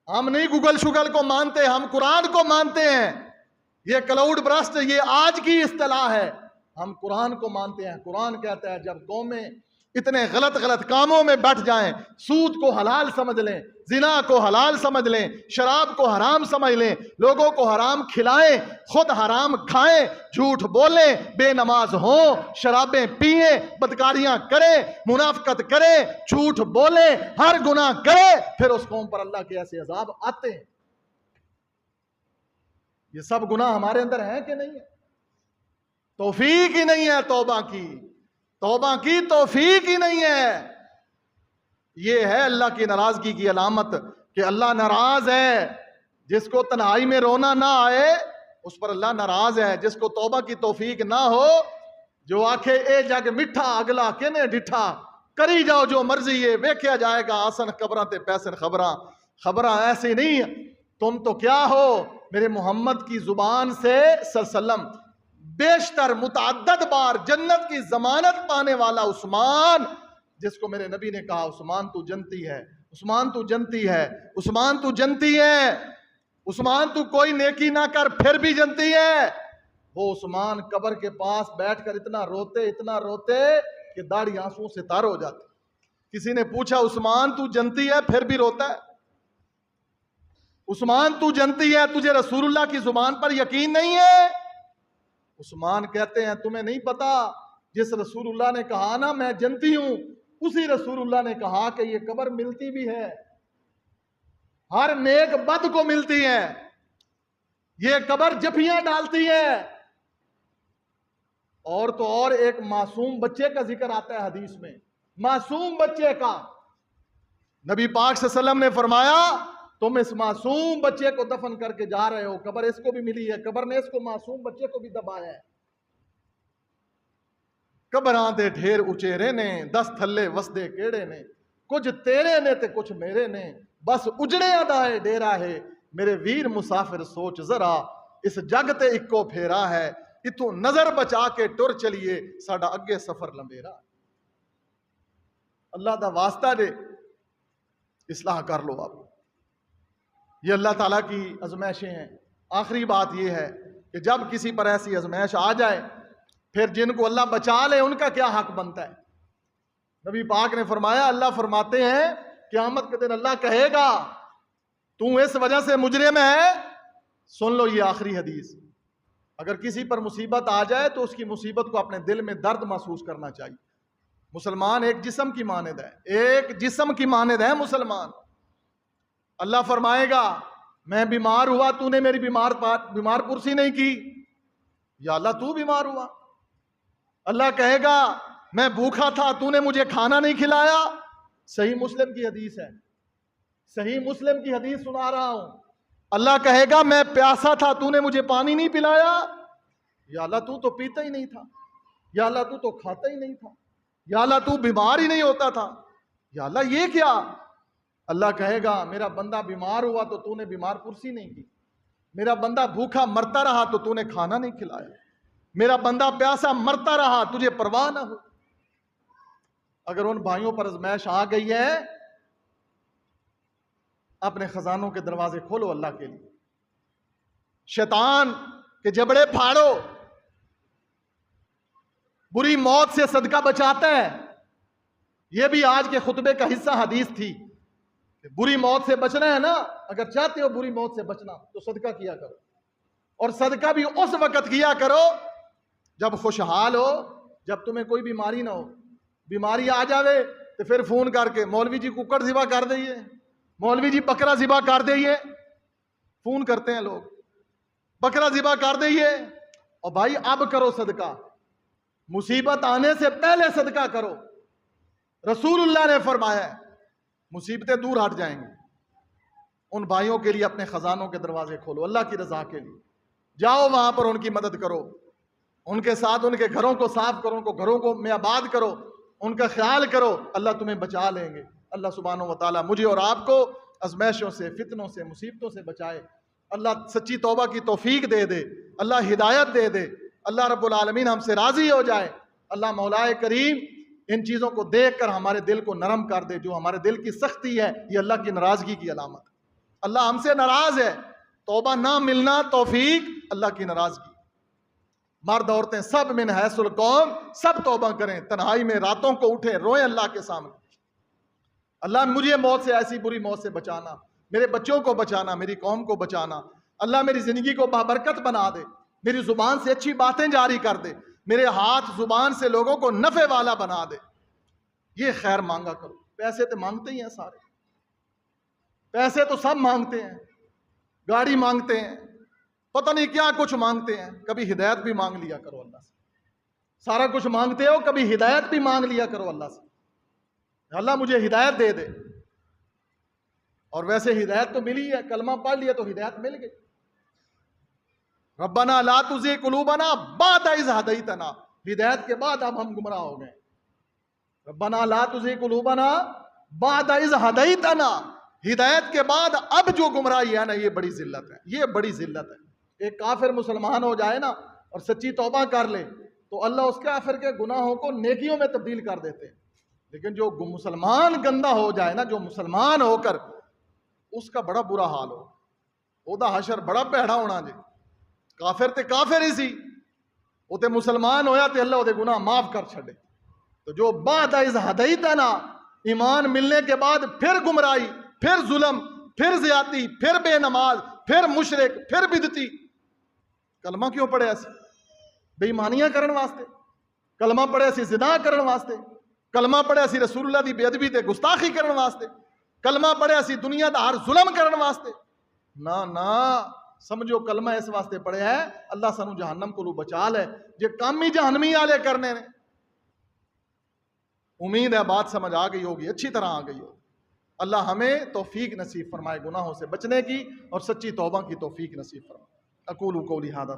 ہم نہیں گوگل شگل کو مانتے، ہم قرآن کو مانتے ہیں۔ یہ کلاؤڈ برسٹ یہ آج کی اصطلاح ہے، ہم قرآن کو مانتے ہیں۔ قرآن کہتا ہے جب قومیں اتنے غلط کاموں میں بیٹھ جائیں، سود کو حلال سمجھ لیں، زنا کو حلال سمجھ لیں، شراب کو حرام سمجھ لیں، لوگوں کو حرام کھلائیں، خود حرام کھائیں، جھوٹ بولیں، بے نماز ہوں، شرابیں پئیں، بدکاریاں کریں، منافقت کریں، جھوٹ بولیں، ہر گناہ کریں، پھر اس قوم پر اللہ کے ایسے عذاب آتے ہیں۔ یہ سب گناہ ہمارے اندر ہیں کہ نہیں ہے؟ توفیق ہی نہیں ہے توبہ کی توفیق ہی نہیں ہے۔ یہ ہے اللہ کی ناراضگی کی علامت کہ اللہ ناراض ہے۔ جس کو تنہائی میں رونا نہ آئے اس پر اللہ ناراض ہے۔ جس کو توبہ کی توفیق نہ ہو، جو آکھے اے جگ مٹھا اگلا کنے ڈٹھا، کری جاؤ جو مرضی ہے، ویکھیا جائے گا آسن خبراں تے پیسن خبراں ایسی نہیں۔ تم تو کیا ہو میرے محمد کی زبان سے صلی اللہ علیہ وسلم بیشتر متعدد بار جنت کی ضمانت پانے والا عثمان، جس کو میرے نبی نے کہا عثمان تو جنتی ہے، عثمان تو جنتی ہے، عثمان تو جنتی ہے، عثمان تو کوئی نیکی نہ کر پھر بھی جنتی ہے۔ وہ عثمان قبر کے پاس بیٹھ کر اتنا روتے کہ داڑھی آنسوں سے تار ہو جاتی۔ کسی نے پوچھا عثمان تو جنتی ہے پھر بھی روتا ہے؟ عثمان تو جنتی ہے، تجھے رسول اللہ کی زبان پر یقین نہیں ہے؟ عثمان کہتے ہیں تمہیں نہیں پتا، جس رسول اللہ نے کہا نا میں جنتی ہوں، اسی رسول اللہ نے کہا کہ یہ قبر ملتی بھی ہے، ہر نیک بد کو ملتی ہے، یہ قبر جفیاں ڈالتی ہے۔ اور تو اور ایک معصوم بچے کا ذکر آتا ہے حدیث میں، معصوم بچے کا۔ نبی پاک صلی اللہ علیہ وسلم نے فرمایا تم اس معصوم بچے کو دفن کر کے جا رہے ہو، قبر اس کو بھی ملی ہے، قبر نے اس کو معصوم بچے کو بھی دبایا ہے۔ قبراں دے ڈھیر اچیرے نے، 10 تھلے وسدے کیڑے نے، کچھ تیرے نے تے کچھ میرے نے، بس اجڑے ادائے ڈیرا ہے، میرے ویر مسافر سوچ ذرا، اس جگ تے اکو پھیرا ہے، اتوں نظر بچا کے ٹر چلیے، ساڈا اگے سفر لمبیرا۔ اللہ دا واسطہ دے اصلاح کر لو آپ۔ یہ اللہ تعالیٰ کی آزمائشیں ہیں۔ آخری بات یہ ہے کہ جب کسی پر ایسی آزمائش آ جائے، پھر جن کو اللہ بچا لے ان کا کیا حق بنتا ہے؟ نبی پاک نے فرمایا، اللہ فرماتے ہیں قیامت کے دن اللہ کہے گا تو اس وجہ سے مجرم ہے۔ سن لو یہ آخری حدیث، اگر کسی پر مصیبت آ جائے تو اس کی مصیبت کو اپنے دل میں درد محسوس کرنا چاہیے۔ مسلمان ایک جسم کی مانند ہے، ایک جسم کی مانند ہے مسلمان۔ اللہ فرمائے گا میں بیمار ہوا، تو نے میری بیمار پرسی نہیں کی، یا اللہ تو بیمار ہوا۔ اللہ کہے گا میں بھوکا تھا، تو نے مجھے کھانا نہیں کھلایا۔ صحیح مسلم کی حدیث ہے، صحیح مسلم کی حدیث سنا رہا ہوں۔ اللہ کہے گا میں پیاسا تھا، تو نے مجھے پانی نہیں پلایا، یا اللہ تو پیتا ہی نہیں تھا، یا اللہ تو کھاتا ہی نہیں تھا، یا اللہ تو بیمار ہی نہیں ہوتا تھا، یا اللہ یہ کیا؟ اللہ کہے گا میرا بندہ بیمار ہوا تو نے بیمار پرسی نہیں کی، میرا بندہ بھوکا مرتا رہا تو نے کھانا نہیں کھلایا، میرا بندہ پیاسا مرتا رہا تجھے پرواہ نہ ہو۔ اگر ان بھائیوں پر آزمائش آ گئی ہے، اپنے خزانوں کے دروازے کھولو اللہ کے لیے، شیطان کے جبڑے پھاڑو۔ بری موت سے صدقہ بچاتا ہے۔ یہ بھی آج کے خطبے کا حصہ حدیث تھی کہ بری موت سے بچنا ہے نا، اگر چاہتے ہو بری موت سے بچنا تو صدقہ کیا کرو، اور صدقہ بھی اس وقت کیا کرو جب خوشحال ہو، جب تمہیں کوئی بیماری نہ ہو۔ بیماری آ جاوے تو پھر فون کر کے مولوی جی ککڑ ذبح کر دئیے، مولوی جی بکرا ذبح کر دئیے، فون کرتے ہیں لوگ، بکرا ذبح کر دئیے۔ اور بھائی اب کرو صدقہ، مصیبت آنے سے پہلے صدقہ کرو۔ رسول اللہ نے فرمایا ہے مصیبتیں دور ہٹ جائیں گی۔ ان بھائیوں کے لیے اپنے خزانوں کے دروازے کھولو اللہ کی رضا کے لیے، جاؤ وہاں پر ان کی مدد کرو، ان کے ساتھ ان کے گھروں کو صاف کرو، ان کو گھروں کو میں آباد کرو، ان کا خیال کرو، اللہ تمہیں بچا لیں گے۔ اللہ سبحانہ و تعالیٰ مجھے اور آپ کو آزمائشوں سے، فتنوں سے، مصیبتوں سے بچائے۔ اللہ سچی توبہ کی توفیق دے دے، اللہ ہدایت دے دے، اللہ رب العالمین ہم سے راضی ہو جائے۔ اللہ مولا کریم ان چیزوں کو دیکھ کر ہمارے دل کو نرم کر دے۔ جو ہمارے دل کی سختی ہے یہ اللہ کی ناراضگی کی علامت ہے۔ اللہ ہم سے ناراض ہے، توبہ نہ ملنا توفیق اللہ کی ناراضگی۔ مرد عورتیں سب من حیث القوم سب توبہ کریں، تنہائی میں راتوں کو اٹھیں، روئیں اللہ کے سامنے۔ اللہ مجھے موت سے، ایسی بری موت سے بچانا، میرے بچوں کو بچانا، میری قوم کو بچانا۔ اللہ میری زندگی کو بابرکت بنا دے، میری زبان سے اچھی باتیں جاری کر دے، میرے ہاتھ زبان سے لوگوں کو نفع والا بنا دے۔ یہ خیر مانگا کرو۔ پیسے تو مانگتے ہی ہیں سارے، پیسے تو سب مانگتے ہیں، گاڑی مانگتے ہیں، پتہ نہیں کیا کچھ مانگتے ہیں۔ کبھی ہدایت بھی مانگ لیا کرو اللہ سے۔ سارا کچھ مانگتے ہو، کبھی ہدایت بھی مانگ لیا کرو اللہ سے، اللہ مجھے ہدایت دے دے۔ اور ویسے ہدایت تو ملی ہے، کلمہ پڑھ لیا تو ہدایت مل گئی۔ ربنا لا تزغ قلوبنا بعد اذ ہدیتنا، ہدایت کے بعد اب ہم گمراہ ہو گئے۔ ربنا لا تزغ قلوبنا بعد اذ ہدیتنا، ہدایت کے بعد اب جو گمراہی ہے نا، یہ بڑی ذلت ہے، یہ بڑی ذلت ہے۔ ایک کافر مسلمان ہو جائے نا اور سچی توبہ کر لے تو اللہ اس کافر کے گناہوں کو نیکیوں میں تبدیل کر دیتے ہیں۔ لیکن جو مسلمان گندا ہو جائے نا، جو مسلمان ہو کر اس کا بڑا برا حال ہو، اودا حشر بڑا پیڑا ہونا جی۔ کافر تے کافر ہی سی، وہ تے مسلمان ہویا تے اللہ دے گناہ معاف کر چھڑے۔ تو جو بعد از ہدیتنا، ایمان ملنے کے بعد پھر گمراہی، پھر ظلم، پھر زیادتی، پھر بے نماز، پھر مشرک، پھر بدعتی۔ کلمہ کیوں پڑھے ایسی؟ بے ایمانیاں کرن واسطے؟ کلمہ پڑھے ایسی زنا کرن واسطے؟ کلمہ پڑھے ایسی رسول اللہ دی بے ادبی تے گستاخی کرن واسطے؟ کلمہ پڑھے ایسی دنیا دا ہر ظلم کرن واسطے؟ نا نا، سمجھو کلمہ اس واسطے پڑھے ہے اللہ سانو جہنم کو بچا لے، جے کام ہی جہنمی والے کرنے نے۔ امید ہے بات سمجھ آ گئی ہوگی، اچھی طرح آ گئی ہوگی۔ اللہ ہمیں توفیق نصیب فرمائے گناہوں سے بچنے کی، اور سچی توبہ کی توفیق نصیب فرمائے۔ اقول قولی ھذا۔